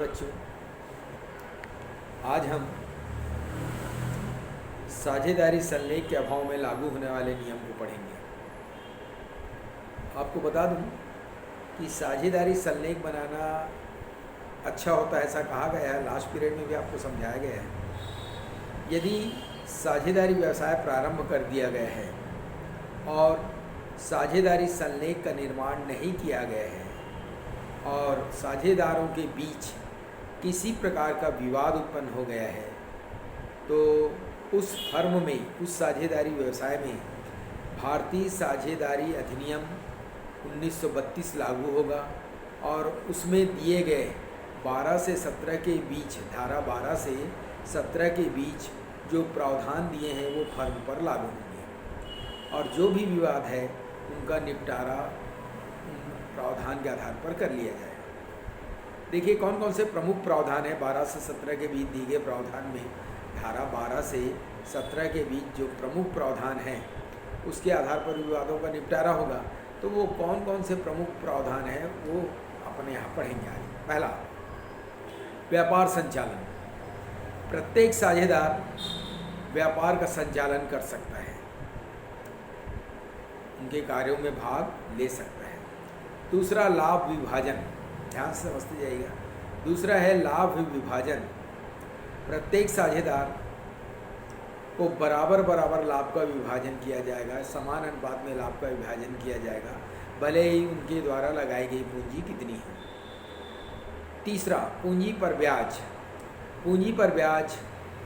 बच्चों, आज हम साझेदारी संलेख के अभाव में लागू होने वाले नियम को पढ़ेंगे। आपको बता दूं कि साझेदारी संलेख बनाना अच्छा होता है, ऐसा कहा गया है। लास्ट पीरियड में भी आपको समझाया गया है। यदि साझेदारी व्यवसाय प्रारंभ कर दिया गया है और साझेदारी संलेख का निर्माण नहीं किया गया है और साझेदारों के बीच किसी प्रकार का विवाद उत्पन्न हो गया है, तो उस फर्म में, उस साझेदारी व्यवसाय में भारतीय साझेदारी अधिनियम 1932 लागू होगा और उसमें दिए गए 12 से 17 के बीच, धारा 12 से 17 के बीच जो प्रावधान दिए हैं वो फर्म पर लागू होंगे और जो भी विवाद है उनका निपटारा प्रावधान के आधार पर कर लिया जाएगा। देखिए कौन कौन से प्रमुख प्रावधान है 12 से 17 के बीच दिए गए प्रावधान में। धारा 12 से 17 के बीच जो प्रमुख प्रावधान हैं उसके आधार पर विवादों का निपटारा होगा। तो वो कौन कौन से प्रमुख प्रावधान हैं वो अपने यहाँ पढ़ेंगे आज। पहला, व्यापार संचालन। प्रत्येक साझेदार व्यापार का संचालन कर सकता है, उनके कार्यों में भाग ले सकता है। दूसरा, लाभ विभाजन। ध्यान से समझते जाइएगा। दूसरा है लाभ विभाजन। प्रत्येक साझेदार को बराबर बराबर लाभ का विभाजन किया जाएगा, समान अनुपात में लाभ का विभाजन किया जाएगा, भले ही उनके द्वारा लगाई गई पूंजी कितनी है। तीसरा, पूंजी पर ब्याज। पूंजी पर ब्याज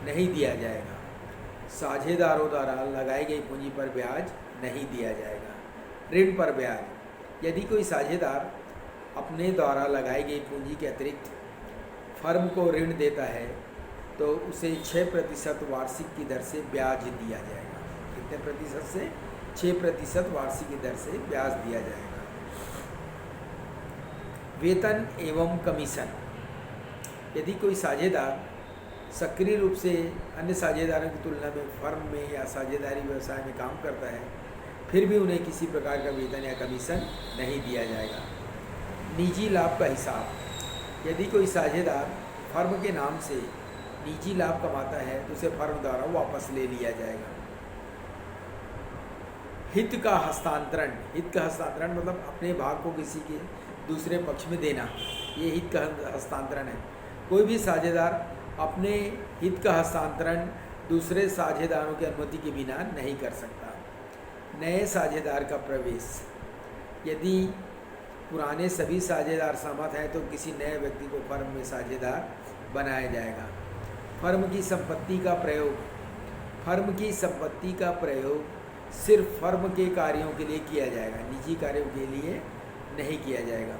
नहीं दिया जाएगा, साझेदारों द्वारा लगाई गई पूंजी पर ब्याज नहीं दिया जाएगा। ऋण पर ब्याज। यदि कोई साझेदार अपने द्वारा लगाई गई पूंजी के अतिरिक्त फर्म को ऋण देता है तो उसे 6% वार्षिक की दर से ब्याज दिया जाएगा। कितने प्रतिशत से? 6% वार्षिक की दर से ब्याज दिया जाएगा। वेतन एवं कमीशन। यदि कोई साझेदार सक्रिय रूप से अन्य साझेदारों की तुलना में फर्म में या साझेदारी व्यवसाय में काम करता है, फिर भी उन्हें किसी प्रकार का वेतन या कमीशन नहीं दिया जाएगा। निजी लाभ का हिसाब। यदि कोई साझेदार फर्म के नाम से निजी लाभ कमाता है तो उसे फर्म द्वारा वापस ले लिया जाएगा। हित का हस्तांतरण। हित का हस्तांतरण मतलब अपने भाग को किसी के दूसरे पक्ष में देना, ये हित का हस्तांतरण है। कोई भी साझेदार अपने हित का हस्तांतरण दूसरे साझेदारों की अनुमति के बिना नहीं कर सकता। नए साझेदार का प्रवेश। यदि पुराने सभी साझेदार सहमत हैं तो किसी नए व्यक्ति को फर्म में साझेदार बनाया जाएगा। फर्म की संपत्ति का प्रयोग। फर्म की संपत्ति का प्रयोग सिर्फ फर्म के कार्यों के लिए किया जाएगा, निजी कार्यों के लिए नहीं किया जाएगा।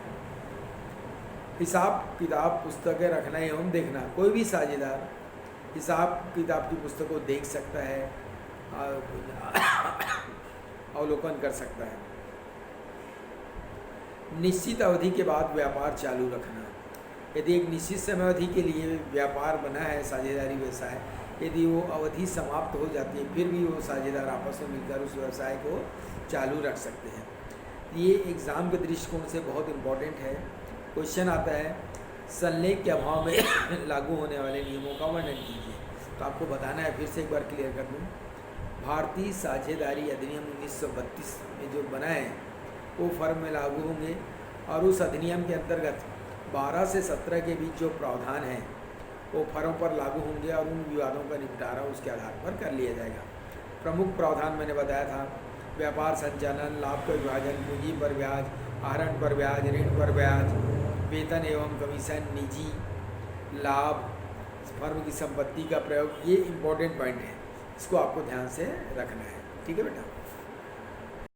हिसाब किताब पुस्तकें रखना एवं देखना। कोई भी साझेदार हिसाब किताब की पुस्तक को देख सकता है, अवलोकन कर सकता है। निश्चित अवधि के बाद व्यापार चालू रखना। यदि एक निश्चित समय अवधि के लिए व्यापार बना है साझेदारी व्यवसाय, यदि वो अवधि समाप्त हो जाती है फिर भी वो साझेदार आपस में मिलकर उस व्यवसाय को चालू रख सकते हैं। ये एग्ज़ाम के दृष्टिकोण से बहुत इम्पोर्टेंट है। क्वेश्चन आता है, संलेख के अभाव में लागू होने वाले नियमों का वर्णन कीजिए। तो आपको बताना है, फिर से एक बार क्लियर कर दूँ। भारतीय साझेदारी अधिनियम 1932 में जो बना है वो फर्म में लागू होंगे और उस अधिनियम के अंतर्गत 12 से 17 के बीच जो प्रावधान हैं वो फर्म पर लागू होंगे और उन विवादों का निपटारा उसके आधार पर कर लिया जाएगा। प्रमुख प्रावधान मैंने बताया था, व्यापार संचालन, लाभ का विभाजन, पूंजी पर ब्याज, आहरण पर ब्याज, ऋण पर ब्याज, वेतन एवं कमीशन, निजी लाभ, फर्म की संपत्ति का प्रयोग। ये इम्पोर्टेंट पॉइंट है, इसको आपको ध्यान से रखना है। ठीक है बेटा।